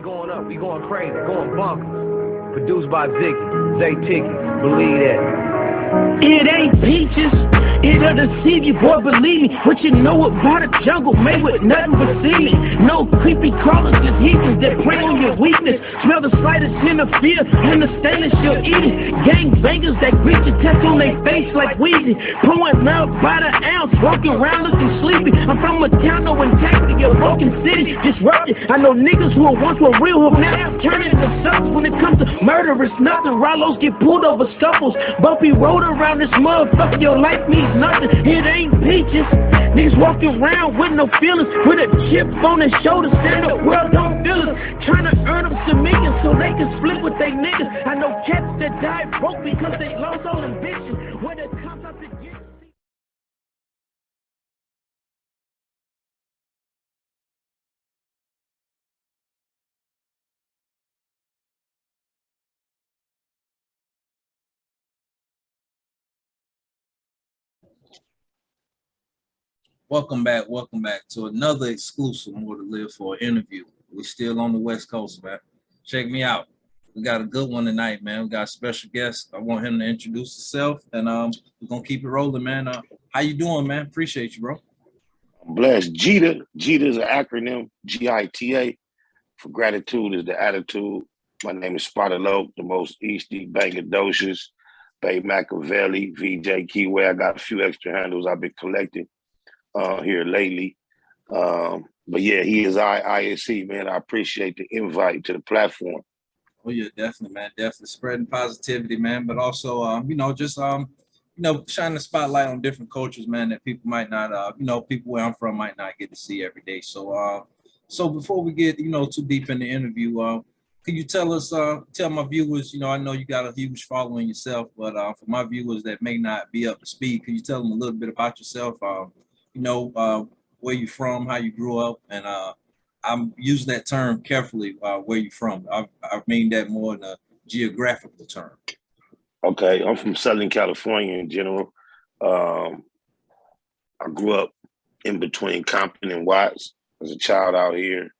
going up. We going crazy. Going bonkers. Produced by Ziggy. Zay Ticky. Believe that. It ain't peaches, it'll deceive you, boy, believe me. What you know about a jungle made with nothing but semen. No creepy crawlers, just heathens that prey on your weakness. Smell the slightest hint of fear, understand that you'll eat it. Gang bangers that greet your test on their face like Weezy. Pouring milk by the ounce, walking around looking sleepy. I'm from a town, no integrity, a broken city, disrupted. I know niggas who once were real, who now turning into subs. When it comes to murder, it's nothing. Rallos get pulled over scuffles. Bumpy road around this motherfucker, your life means nothing. It ain't peaches. Niggas walking around with no feelings, with a chip on their shoulder, saying the world don't feel us. Trying to earn them some millions so they can split with they niggas. I know cats that died broke because they lost all ambition. When it comes out to get. Welcome back to another exclusive More to Live For interview. We're still on the West Coast, man. Check me out. We got a good one tonight, man. We got a special guest. I want him to introduce himself, and we're gonna keep it rolling, man. How you doing, man? Appreciate you, bro. I'm blessed. JITA. JITA is an acronym, GITA. For gratitude is the attitude. My name is Spotted Loke, the most Easty, Bangadocious, Bay Machiavelli, VJ Keyway. I got a few extra handles I've been collecting here lately. But yeah, he is ISC, man. I appreciate the invite to the platform. Oh yeah, definitely, man. Definitely spreading positivity, man. But also, just shining the spotlight on different cultures, man, that people might not, people where I'm from might not get to see every day. So, so before we get, too deep in the interview, could you tell my viewers, I know you got a huge following yourself, but for my viewers that may not be up to speed, could you tell them a little bit about yourself? Where you from, how you grew up, and I'm using that term carefully, where you from. I mean that more in a geographical term. Okay, I'm from Southern California in general. I grew up in between Compton and Watts as a child out here.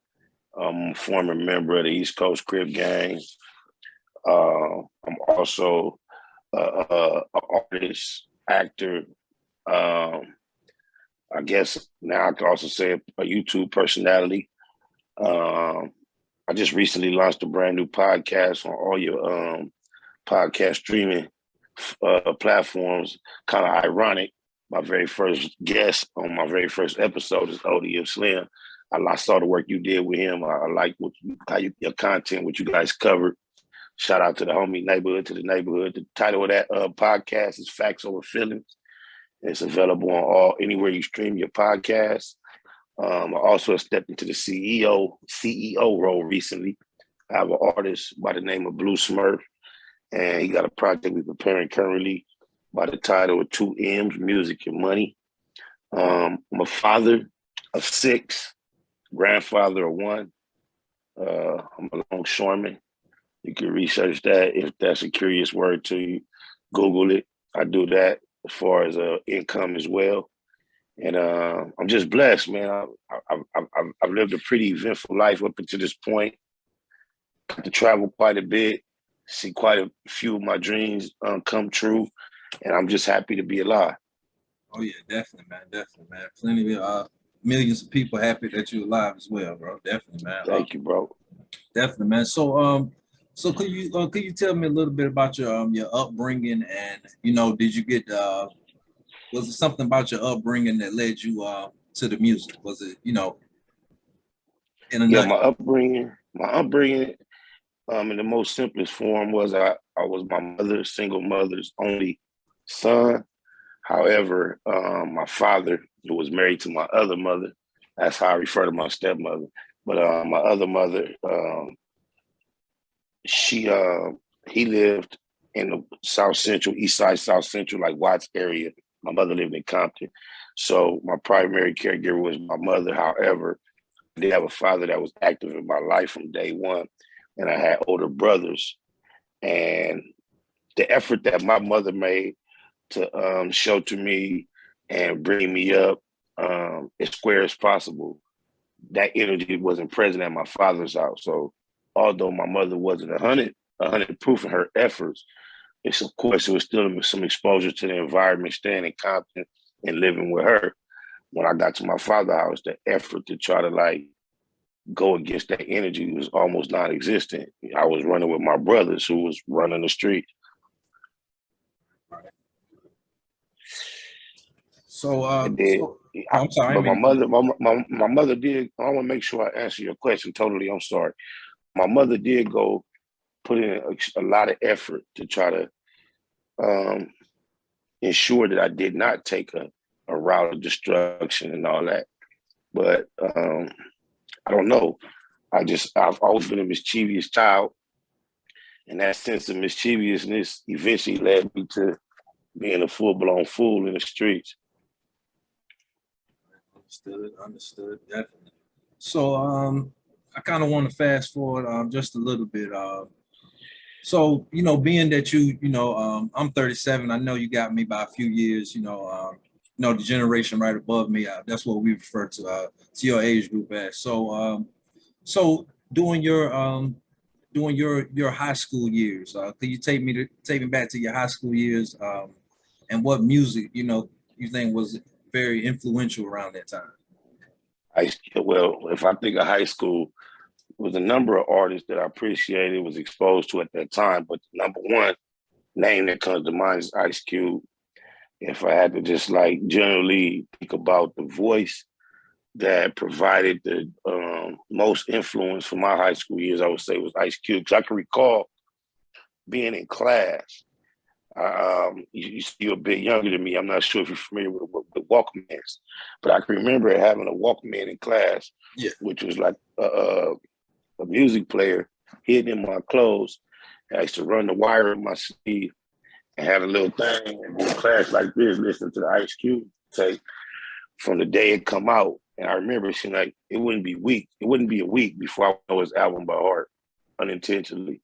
I'm a former member of the East Coast Crip Gang. I'm also an artist, actor. I guess now I can also say a YouTube personality. I just recently launched a brand new podcast on all your podcast streaming platforms. Kind of ironic. My very first guest on my very first episode is ODM Slim. I saw the work you did with him. I like your content, what you guys covered. Shout out to the homie Neighborhood to the Neighborhood. The title of that podcast is Facts Over Feelings. It's available on anywhere you stream your podcast. I also stepped into the CEO role recently. I have an artist by the name of Blue Smurf, and he got a project we're preparing currently by the title of 2 M's, Music and Money. I'm a father of 6, grandfather of 1. I'm a longshoreman. You can research that if that's a curious word to you. Google it. I do that as far as income as well. And I'm just blessed, man. I've lived a pretty eventful life up until this point. Got to travel quite a bit, see quite a few of my dreams come true, and I'm just happy to be alive. Oh yeah, definitely, man. Plenty of millions of people happy that you're alive as well, bro. Definitely, man. Thank you, bro. Definitely, man. So could you tell me a little bit about your upbringing, and did you get was it something about your upbringing that led you to the music? Was it my upbringing in the most simplest form was I was my single mother's only son. However, my father, who was married to my other mother, that's how I refer to my stepmother. But my other mother, he lived in the South Central, East Side, South Central, like Watts area. My mother lived in Compton. So my primary caregiver was my mother. However, I did have a father that was active in my life from day one. And I had older brothers. And the effort that my mother made to shelter me and bring me up as square as possible, that energy wasn't present at my father's house. So although my mother wasn't a hundred proof in her efforts, it's of course it was still some exposure to the environment, staying in Compton and living with her. When I got to my father's house, the effort to try to like go against that energy was almost non-existent. I was running with my brothers who was running the street. So, I'm sorry. But my mother did. I want to make sure I answer your question totally. I'm sorry. My mother did go put in a lot of effort to try to ensure that I did not take a route of destruction and all that. But I don't know. I've always been a mischievous child. And that sense of mischievousness eventually led me to being a full-blown fool in the streets. Understood, definitely. So I kind of want to fast forward just a little bit. So, being that I'm 37, I know you got me by a few years, the generation right above me, that's what we refer to your age group as. So, during your high school years, could you take me back to your high school years, and what music, you think was very influential around that time? Well, if I think of high school, was a number of artists that I appreciated, was exposed to at that time. But the number one name that comes to mind is Ice Cube. If I had to just like generally think about the voice that provided the most influence for my high school years, I would say was Ice Cube. Because I can recall being in class. You're a bit younger than me. I'm not sure if you're familiar with Walkmans, but I can remember having a Walkman in class, which was like a music player hidden in my clothes. I used to run the wire in my sleeve and had a little thing in class like this, listening to the Ice Cube tape from the day it come out. And I remember it seemed like it wouldn't be a week before I know his album by heart, unintentionally.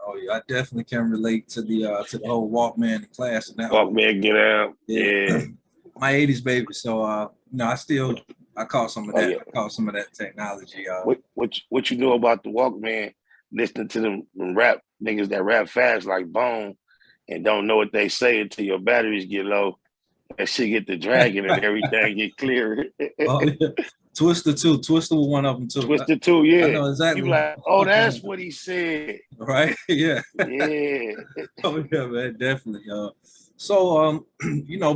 Oh yeah, I definitely can relate to the whole Walkman class. Now, Walkman, get out. Yeah. My 80s baby. So I caught some of that. I caught some of that technology. What you know about the Walkman? Listening to them rap niggas that rap fast like Bone and don't know what they say until your batteries get low. That shit get to dragging and everything get clear. Oh, yeah. Twister was one of them too. Twister 2, yeah. I know exactly. You like, oh, that's what he said. Right? Yeah. Yeah. Oh yeah, man, definitely. So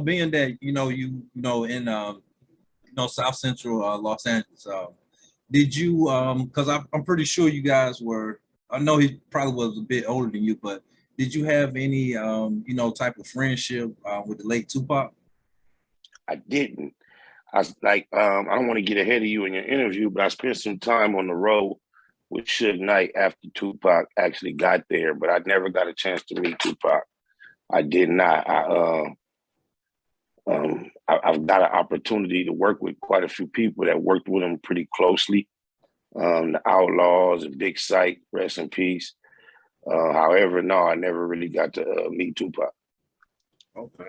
being that in South Central Los Angeles, did you because I'm pretty sure you guys were, I know he probably was a bit older than you, but did you have any type of friendship with the late Tupac? I didn't. I was like, I don't want to get ahead of you in your interview, but I spent some time on the road with Suge Knight after Tupac actually got there, but I never got a chance to meet Tupac. I did not. I've got an opportunity to work with quite a few people that worked with him pretty closely. The Outlaws and Big Sight, rest in peace. However, no, I never really got to meet Tupac. Okay.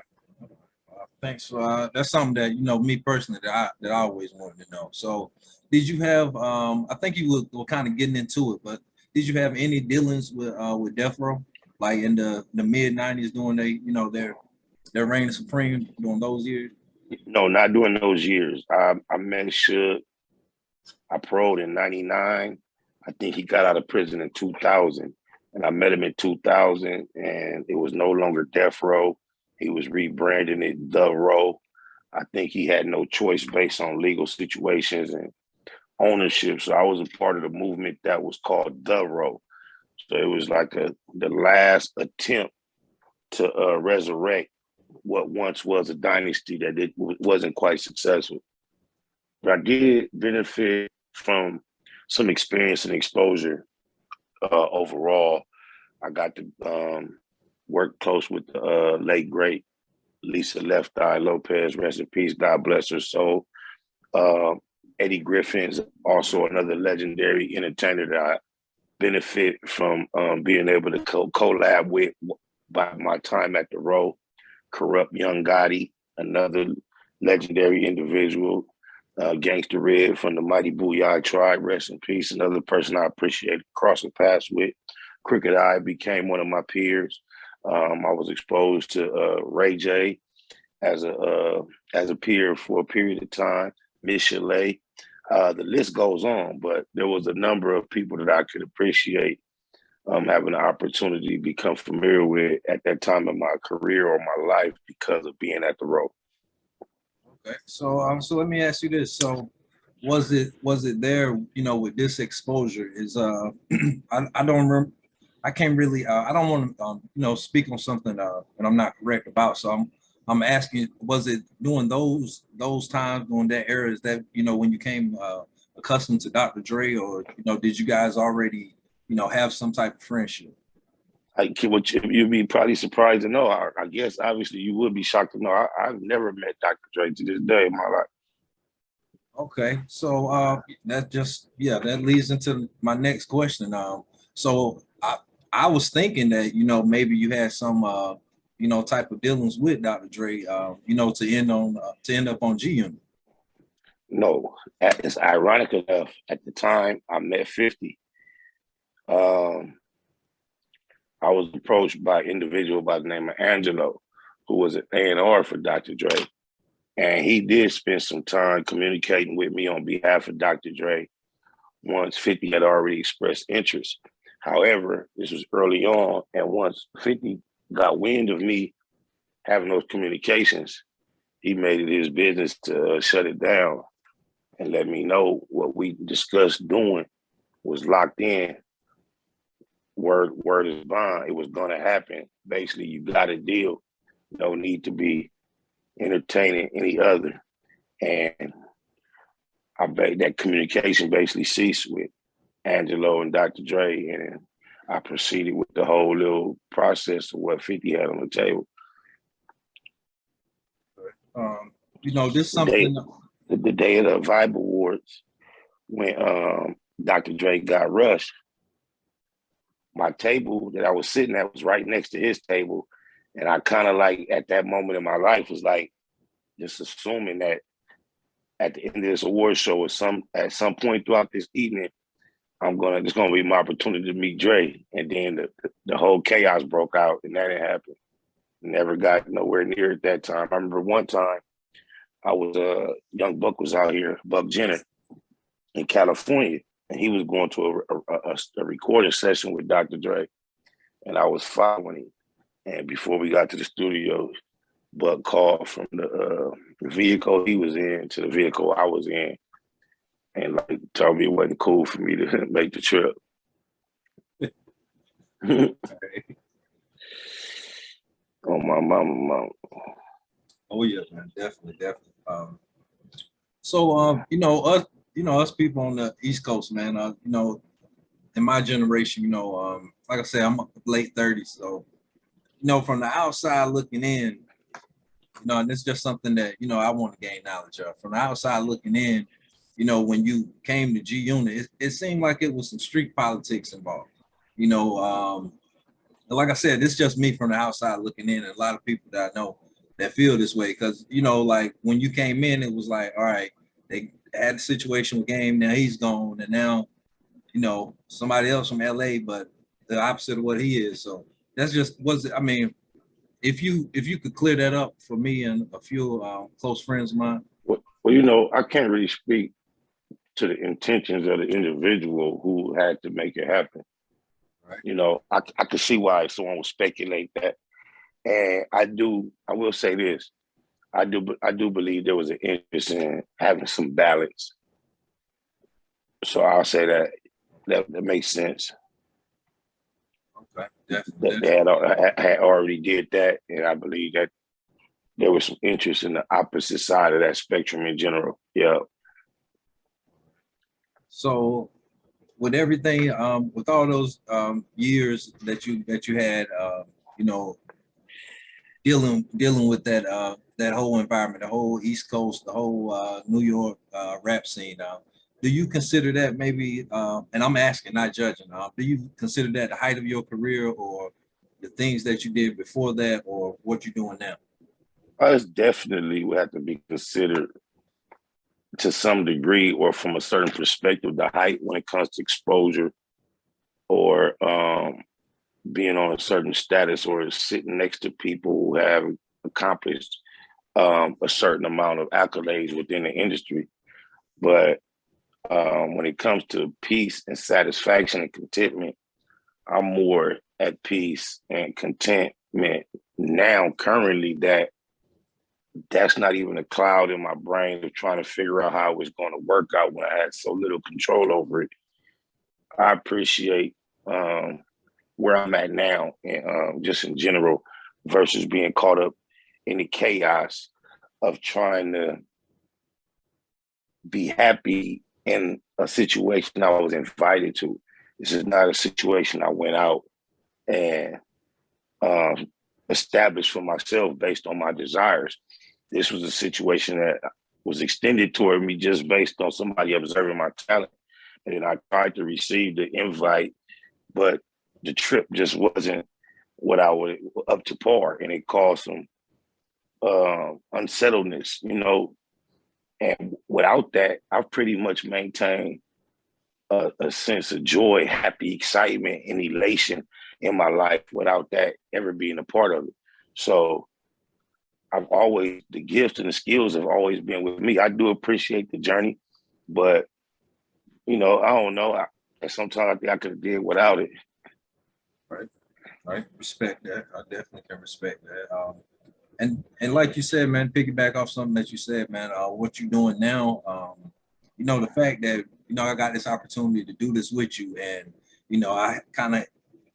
Thanks. That's something that, me personally, that I always wanted to know. So did you have, I think you were kind of getting into it, but did you have any dealings with Death Row, like in the mid 90s during their reign of supreme during those years? No, not during those years. I met Suge. I paroled in 99. I think he got out of prison in 2000. And I met him in 2000, and it was no longer Death Row. He was rebranding it The Row. I think he had no choice based on legal situations and ownership. So I was a part of the movement that was called The Row. So it was like the last attempt to resurrect what once was a dynasty that wasn't quite successful. But I did benefit from some experience and exposure overall. I got to work close with the late, great Lisa Left Eye Lopez, rest in peace, God bless her soul. Eddie Griffin's also another legendary entertainer that I benefit from being able to collab with by my time at the Row. Corrupt Young Gotti, another legendary individual. Gangster Red from the Mighty Booyah Tribe, rest in peace. Another person I appreciated crossing paths with. Crooked Eye became one of my peers. I was exposed to Ray J as a peer for a period of time. Miss Chalet. The list goes on, but there was a number of people that I could appreciate having the opportunity to become familiar with at that time in my career or my life because of being at the Row. Okay, so let me ask you this. So was it there, with this exposure is I don't remember, I can't really I don't want to speak on something that I'm not correct about. So I'm asking, was it during those times, during that era, is that when you came accustomed to Dr. Dre, or did you guys already have some type of friendship? You'd be probably surprised to know. I guess obviously you would be shocked to know. I've never met Dr. Dre to this day in my life. Okay, so that leads into my next question. So I was thinking that maybe you had some type of dealings with Dr. Dre, to end up on G Unit. No, it's ironic enough. At the time I met 50. I was approached by an individual by the name of Angelo, who was an A&R for Dr. Dre. And he did spend some time communicating with me on behalf of Dr. Dre once 50 had already expressed interest. However, this was early on, and once 50 got wind of me having those communications, he made it his business to shut it down and let me know what we discussed doing was locked in. Word is bond. It was gonna happen. Basically, you got a deal. No need to be entertaining any other. And I bet that communication basically ceased with Angelo and Dr. Dre, and I proceeded with the whole little process of what 50 had on the table. This something. The day of the Vibe Awards, when Dr. Dre got rushed, my table that I was sitting at was right next to his table. And I kind of like, at that moment in my life, was like, just assuming that at the end of this award show, at some point throughout this evening, it's gonna be my opportunity to meet Dre. And then the whole chaos broke out, and that didn't happen. Never got nowhere near at that time. I remember one time Young Buck was out here, Buck Jenner, in California, and he was going to a recording session with Dr. Dre, and I was following him. And before we got to the studio, Buck called from the vehicle he was in to the vehicle I was in, and like told me it wasn't cool for me to make the trip. Oh, my mama. Oh yeah, man, definitely. Us people on the East Coast, man. In my generation, like I said, I'm late 30s, so from the outside looking in, and it's just something that I want to gain knowledge of. From the outside looking in, when you came to G Unit, it seemed like it was some street politics involved. Like I said, it's just me from the outside looking in, and a lot of people that I know that feel this way, because like when you came in, it was like, all right, they had a situation with Game, now he's gone, and now somebody else from LA, but the opposite of what he is. So that's just if you could clear that up for me and a few close friends of mine. Well, I can't really speak to the intentions of the individual who had to make it happen. Right. I could see why someone would speculate that. And I will say this. I do believe there was an interest in having some balance. So I'll say that makes sense. Okay, definitely. They had already did that, and I believe that there was some interest in the opposite side of that spectrum in general. Yeah. So with everything, with all those years that you had, dealing with that whole environment, the whole East Coast, the whole New York rap scene, do you consider that maybe, and I'm asking, not judging, do you consider that the height of your career, or the things that you did before that, or what you're doing now? Us definitely would have to be considered to some degree or from a certain perspective, the height when it comes to exposure or being on a certain status or sitting next to people who have accomplished a certain amount of accolades within the industry. But when it comes to peace and satisfaction and contentment, I'm more at peace and contentment now currently that's not even a cloud in my brain of trying to figure out how it was going to work out when I had so little control over it. I appreciate where I'm at now and just in general versus being caught up in the chaos of trying to be happy in a situation I was invited to. This is not a situation I went out and established for myself based on my desires. This was a situation that was extended toward me just based on somebody observing my talent. And I tried to receive the invite, but the trip just wasn't what I was up to par, and it caused some unsettledness, you know. And without that, I've pretty much maintained a sense of joy, happy, excitement, and elation in my life without that ever being a part of it. So the gifts and the skills have always been with me. I do appreciate the journey, but, you know, I don't know. Sometimes I think I could have did without it. Right. Respect that. I definitely can respect that. And like you said, man, piggyback off something that you said, man, what you're doing now, you know, the fact that, you know, I got this opportunity to do this with you, and, you know, I kind of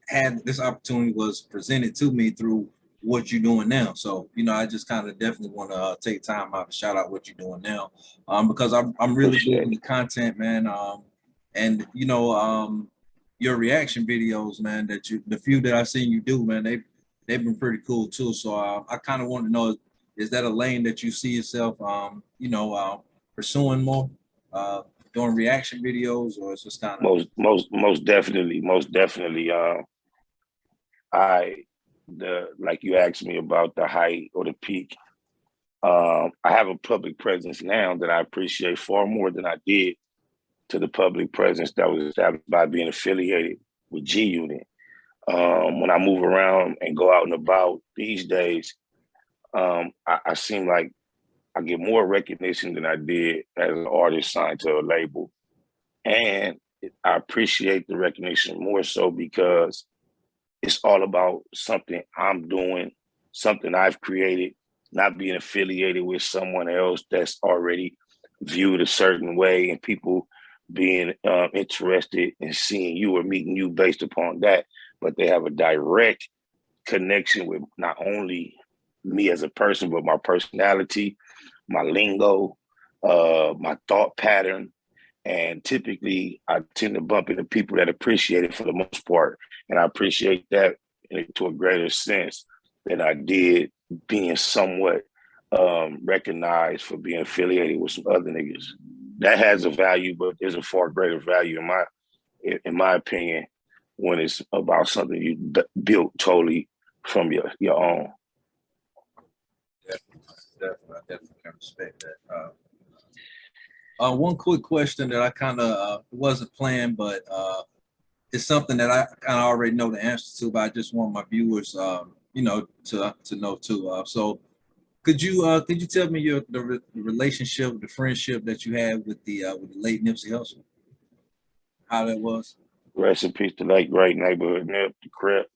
had this opportunity was presented to me through what you're doing now. So, you know, I just kind of definitely want to take time out to shout out what you're doing now, because I'm really digging the content, man. And, you know, your reaction videos, man, the few that I've seen you do, man, they've been pretty cool too. So I kind of want to know, is that a lane that you see yourself, you know, pursuing more, doing reaction videos, or it's just kind of most definitely. Like you asked me about the height or the peak. I have a public presence now that I appreciate far more than I did to the public presence that was established by being affiliated with G Unit. When I move around and go out and about these days, I seem like I get more recognition than I did as an artist signed to a label. And I appreciate the recognition more so because it's all about something I'm doing, something I've created, not being affiliated with someone else that's already viewed a certain way, and people being interested in seeing you or meeting you based upon that, but they have a direct connection with not only me as a person, but my personality, my lingo, my thought pattern. And typically I tend to bump into people that appreciate it for the most part. And I appreciate that to a greater sense than I did being somewhat recognized for being affiliated with some other niggas. That has a value, but there's a far greater value in my opinion, when it's about something you built totally from your own. Definitely, I definitely can respect that. One quick question that I kind of wasn't planned, but it's something that I kind of already know the answer to, but I just want my viewers, you know, to know too. So, could you tell me the relationship, the friendship that you had with the late Nipsey Hussle? How that was? Rest in peace to late great neighborhood Nip, the Crip,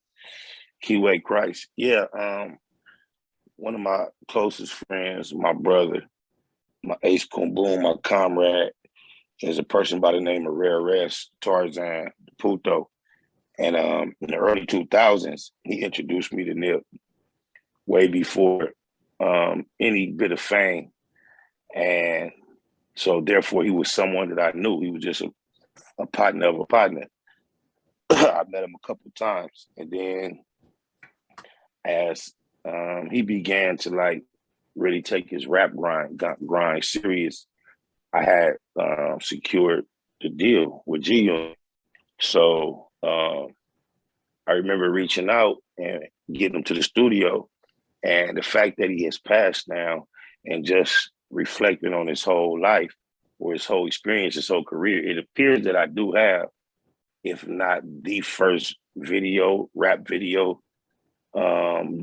Keyway Christ. Yeah, one of my closest friends, my brother, my ace Kum Boom, my comrade, is a person by the name of Rare Rest Tarzan Puto. And in the early 2000s, he introduced me to Nip way before any bit of fame. And so therefore he was someone that I knew. He was just a partner of a partner. I met him a couple of times. And then as he began to like really take his rap grind serious, I had secured the deal with G Unit. So I remember reaching out and getting him to the studio, and the fact that he has passed now and just reflecting on his whole life, or his whole experience, his whole career. It appears that I do have, if not the first rap video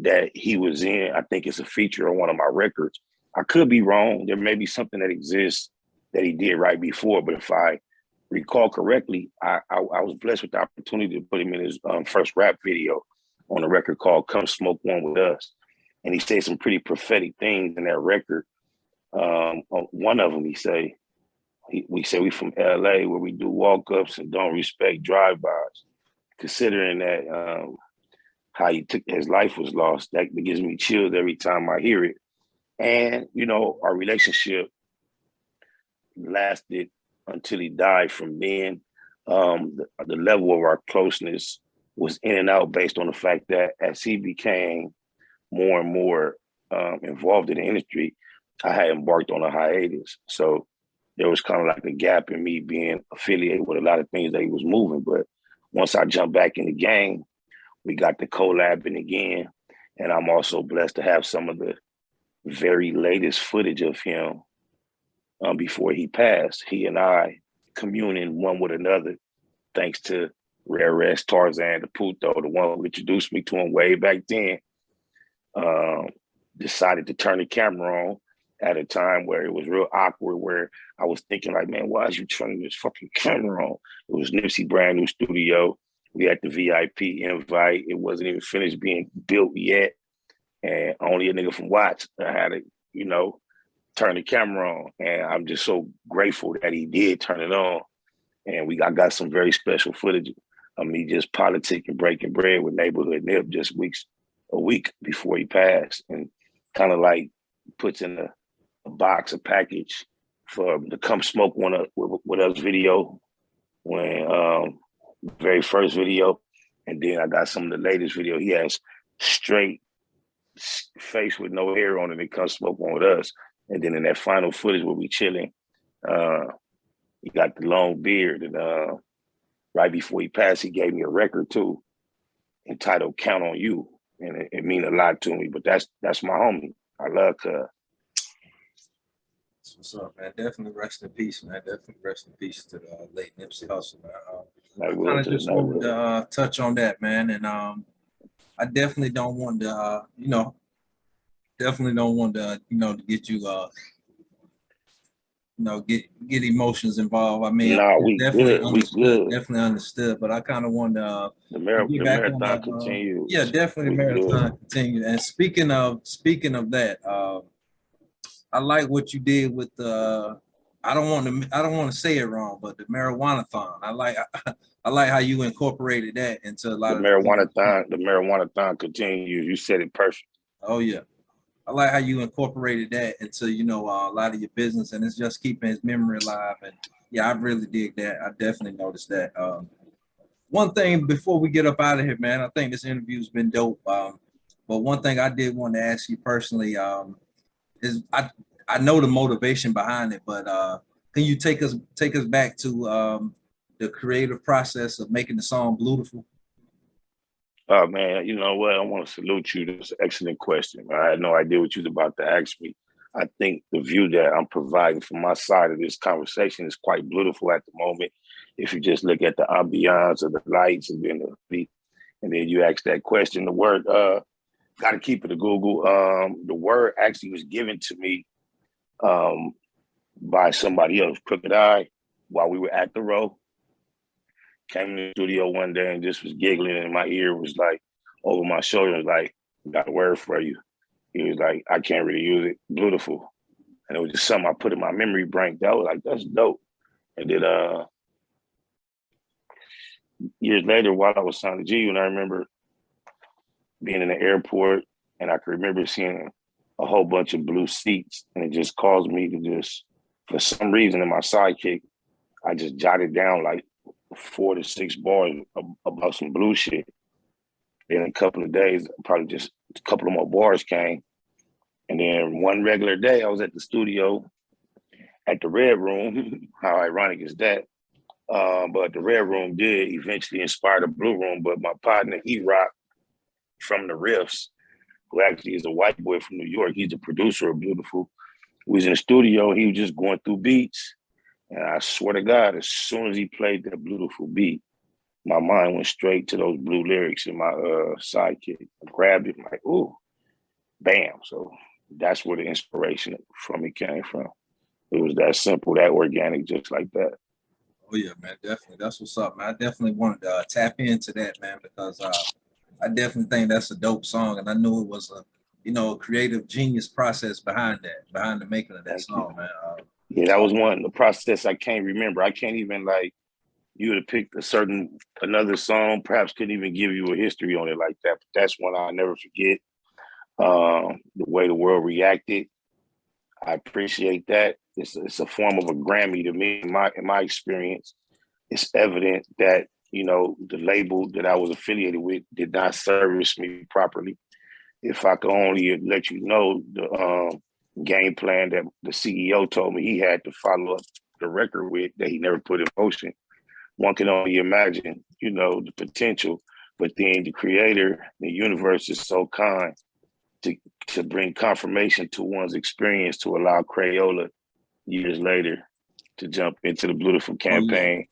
that he was in. I think it's a feature on one of my records. I could be wrong. There may be something that exists that he did right before, but if I recall correctly, I was blessed with the opportunity to put him in his first rap video on a record called Come Smoke One With Us. And he said some pretty prophetic things in that record. One of them, we say we from LA where we do walk-ups and don't respect drive-bys. Considering that how his life was lost, that gives me chills every time I hear it. And, you know, our relationship lasted until he died. From then, the level of our closeness was in and out based on the fact that as he became more and more involved in the industry, I had embarked on a hiatus. So there was kind of like a gap in me being affiliated with a lot of things that he was moving. But once I jumped back in the game, we got the collabing again. And I'm also blessed to have some of the very latest footage of him before he passed. He and I communing one with another, thanks to Rare S, Tarzan, the Puto, the one who introduced me to him way back then, decided to turn the camera on at a time where it was real awkward, where I was thinking like, man, why is you turning this fucking camera on? It was Nipsey brand new studio. We had the VIP invite. It wasn't even finished being built yet. And only a nigga from Watts had to, you know, turn the camera on. And I'm just so grateful that he did turn it on. And I got some very special footage of me just politicking, breaking bread with Neighborhood Nip just a week before he passed, and kind of like puts in a box, a package for the Come Smoke One with Us video, when very first video. And then I got some of the latest video. He has straight face with no hair on it, and Come Smoke One With Us. And then in that final footage where we chilling, he got the long beard. And right before he passed, he gave me a record too, entitled Count On You. And it mean a lot to me, but that's my homie. I love Cuz. That's what's up, man. Definitely rest in peace, man. Definitely rest in peace to the late Nipsey Hussle, man. I kind of just wanted to touch on that, man. And I definitely don't want to, to get you, get emotions involved. I mean, we definitely understood, but I kind of wanted to the marathon continue. Yeah, definitely the marathon continue. And speaking of that, I like what you did with the. I don't want to say it wrong, but the marijuana-thon. I like how you incorporated that into a lot of the marijuana-thon continues. You said it perfect. Oh yeah. I like how you incorporated that into, a lot of your business, and it's just keeping his memory alive. And yeah, I really dig that. I definitely noticed that. One thing before we get up out of here, man, I think this interview's been dope. But one thing I did want to ask you personally is I know the motivation behind it, but can you take us back to the creative process of making the song Bluetiful? Oh man, you know what? I want to salute you. That's an excellent question. I had no idea what you was about to ask me. I think the view that I'm providing from my side of this conversation is quite beautiful at the moment. If you just look at the ambiance of the lights and then you ask that question, the word got to keep it a Google. The word actually was given to me by somebody else, Crooked Eye, while we were at the Row. Came in the studio one day and just was giggling, and my ear was like over my shoulder, was like, got a word for you. He was like, I can't really use it, Bluetiful. And it was just something I put in my memory bank. That was like, that's dope. And then years later, while I was signed to GU, and I remember being in the airport, and I could remember seeing a whole bunch of blue seats, and it just caused me to just, for some reason in my sidekick, I just jotted down like 4 to 6 bars about some blue shit. Then a couple of days, probably just a couple of more bars came. And then one regular day, I was at the studio at the Red Room. How ironic is that? But the Red Room did eventually inspire the Blue Room. But my partner, E-Rock from the Riffs, who actually is a white boy from New York, he's the producer of Bluetiful. We was in the studio, he was just going through beats. And I swear to God, as soon as he played that beautiful beat, my mind went straight to those blue lyrics in my sidekick. I grabbed it, like, ooh, bam. So that's where the inspiration from it came from. It was that simple, that organic, just like that. Oh yeah, man, definitely. That's what's up, man. I definitely wanted to tap into that, man, because I definitely think that's a dope song, and I knew it was a, a creative genius process behind that, behind the making of that Thank song, you. man. Yeah, that was one, the process I can't remember. I can't even, like, you would have picked another song, perhaps couldn't even give you a history on it like that. But that's one I'll never forget. The way the world reacted, I appreciate that. It's a form of a Grammy to me. In my experience, it's evident that the label that I was affiliated with did not service me properly. If I could only let you know the game plan that the CEO told me he had to follow up the record with that he never put in motion, one can only imagine, the potential. But then the creator, the universe is so kind to bring confirmation to one's experience to allow Crayola years later to jump into the Blutiful campaign,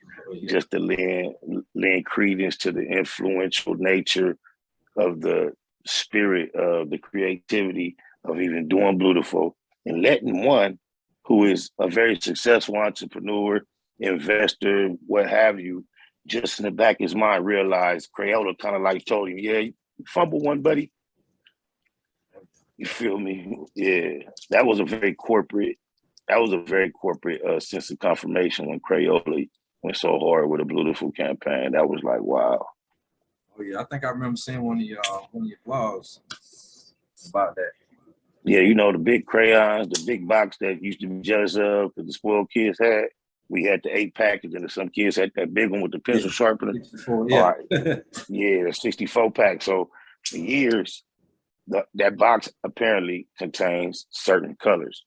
just to lend credence to the influential nature of the spirit of the creativity of even doing Blutiful, and letting one who is a very successful entrepreneur, investor, what have you, just in the back of his mind realize Crayola kind of like told him, yeah, you fumble one, buddy. You feel me? Yeah, that was a very corporate sense of confirmation when Crayola went so hard with a Blutiful campaign. That was like, wow. Oh yeah, I think I remember seeing one of your blogs about that. Yeah, the big crayons, the big box that used to be jealous of that the spoiled kids had. We had the 8-pack, and then some kids had that big one with the pencil sharpener. 64, yeah. All right. Yeah, the 64-pack. So for years, that box apparently contains certain colors.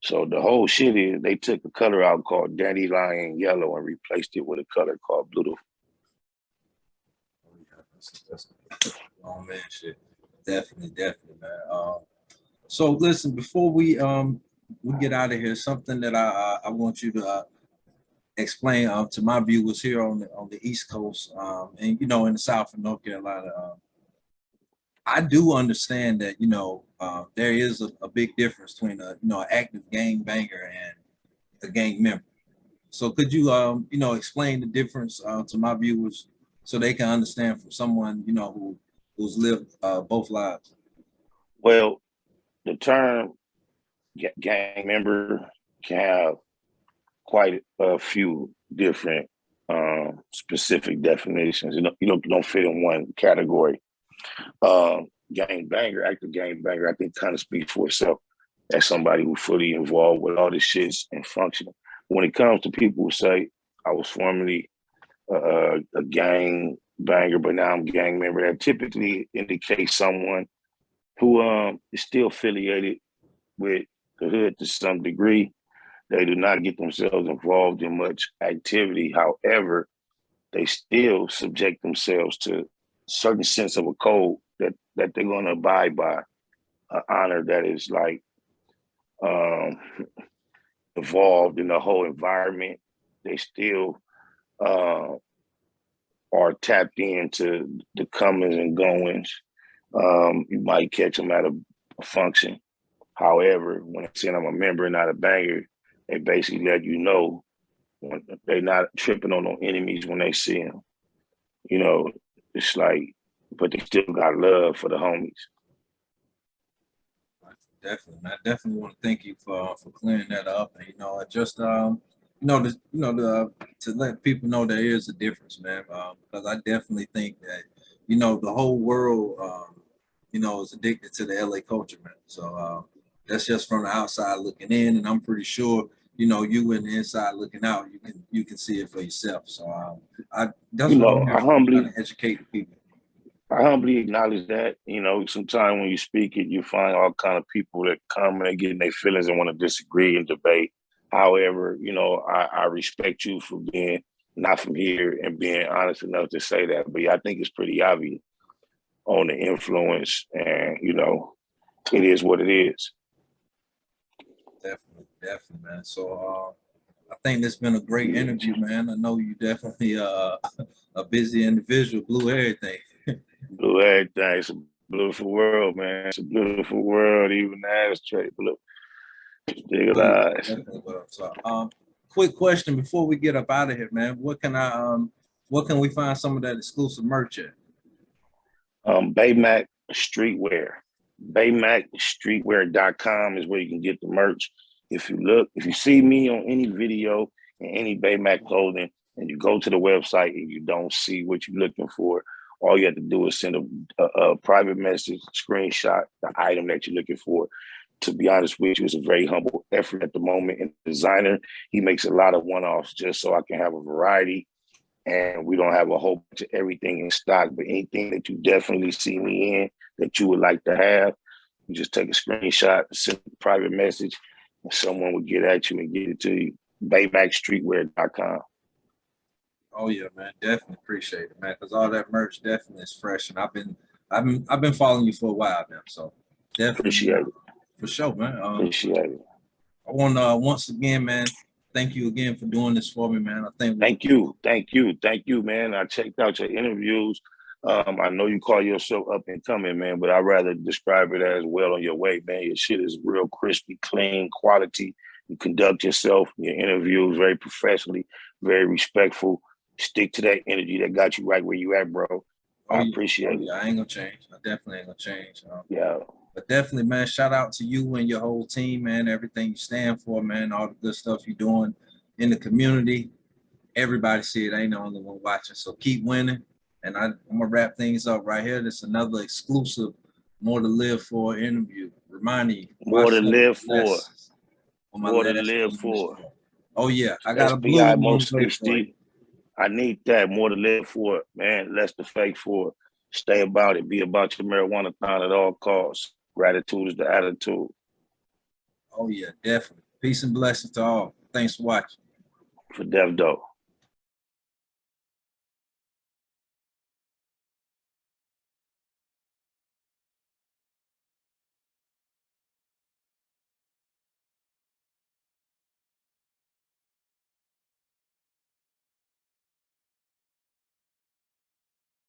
So the whole shit is they took a color out called Dandelion Yellow and replaced it with a color called Blue. Oh, yeah, that's man shit. Definitely, man. So listen, before we get out of here, something that I want you to explain to my viewers here on the East Coast, and in the South of North Carolina. I do understand that there is a big difference between an active gang banger and a gang member. So could you explain the difference to my viewers so they can understand from someone who's lived both lives? Well, the term gang member can have quite a few different specific definitions. You don't fit in one category. Gang banger, active gang banger, I think kind of speaks for itself as somebody who's fully involved with all this shit and functioning. When it comes to people who say, I was formerly a gang banger, but now I'm a gang member, that typically indicates someone who is still affiliated with the hood to some degree. They do not get themselves involved in much activity. However, they still subject themselves to certain sense of a code that they're going to abide by, an honor that is like evolved in the whole environment. They still are tapped into the comings and goings. You might catch them at a function. However, when they say I'm a member and not a banger, they basically let you know when they're not tripping on no enemies when they see them. It's like, but they still got love for the homies. Definitely, man. I definitely want to thank you for clearing that up, and just to let people know there is a difference, man. Because I definitely think that the whole world is addicted to the LA culture, man. So that's just from the outside looking in, and I'm pretty sure you in the inside looking out, you can see it for yourself. So that's what I'm trying to educate the people. I humbly acknowledge that. Sometimes when you speak it, you find all kind of people that come and they get in their feelings and want to disagree and debate. However, I respect you for being not from here and being honest enough to say that. But yeah, I think it's pretty obvious on the influence, and it is what it is. Definitely, man. So I think this been a great interview, man. I know you definitely a busy individual, blew everything. Blue everything. It's a beautiful world, man. It's a beautiful world. Even the ashtray blue. Dig eyes. Definitely what I'm talking. Quick question before we get up out of here, man. What can we find some of that exclusive merch at? Baymac Streetwear. BaymacStreetwear.com is where you can get the merch. If you see me on any video in any Baymac clothing and you go to the website and you don't see what you're looking for, all you have to do is send a private message, screenshot the item that you're looking for. To be honest with you, it's a very humble effort at the moment. And the designer, he makes a lot of one-offs just so I can have a variety. And we don't have a whole bunch of everything in stock, but anything that you definitely see me in that you would like to have, you just take a screenshot, send a private message, and someone will get at you and get it to you. BaymacStreetwear.com. Oh yeah, man, definitely appreciate it, man, because all that merch definitely is fresh, and I've been following you for a while now, so definitely Appreciate it. for sure, man. Appreciate it. I want to once again, man, thank you again for doing this for me, man. I think Thank you, man. I checked out your interviews. I know you call yourself up and coming, man, but I'd rather describe it as well on your way, man. Your shit is real crispy, clean, quality. You conduct yourself, your interviews very professionally, very respectful. Stick to that energy that got you right where you at, bro. I appreciate it. I ain't gonna change. I definitely ain't gonna change. Yeah. But definitely, man, shout out to you and your whole team, man. Everything you stand for, man. All the good stuff you're doing in the community. Everybody see it. I ain't the only one watching. So keep winning. And I'm gonna wrap things up right here. This is another exclusive More to Live For interview. Reminding you. More to live for. More to live for. Oh yeah, I got a blue SBI one Most for you. I need that. More to live for, man. Less the fake for. Stay about it. Be about your marijuana thon at all costs. Gratitude is the attitude. Oh yeah, definitely. Peace and blessings to all. Thanks for watching. For Dev Doe.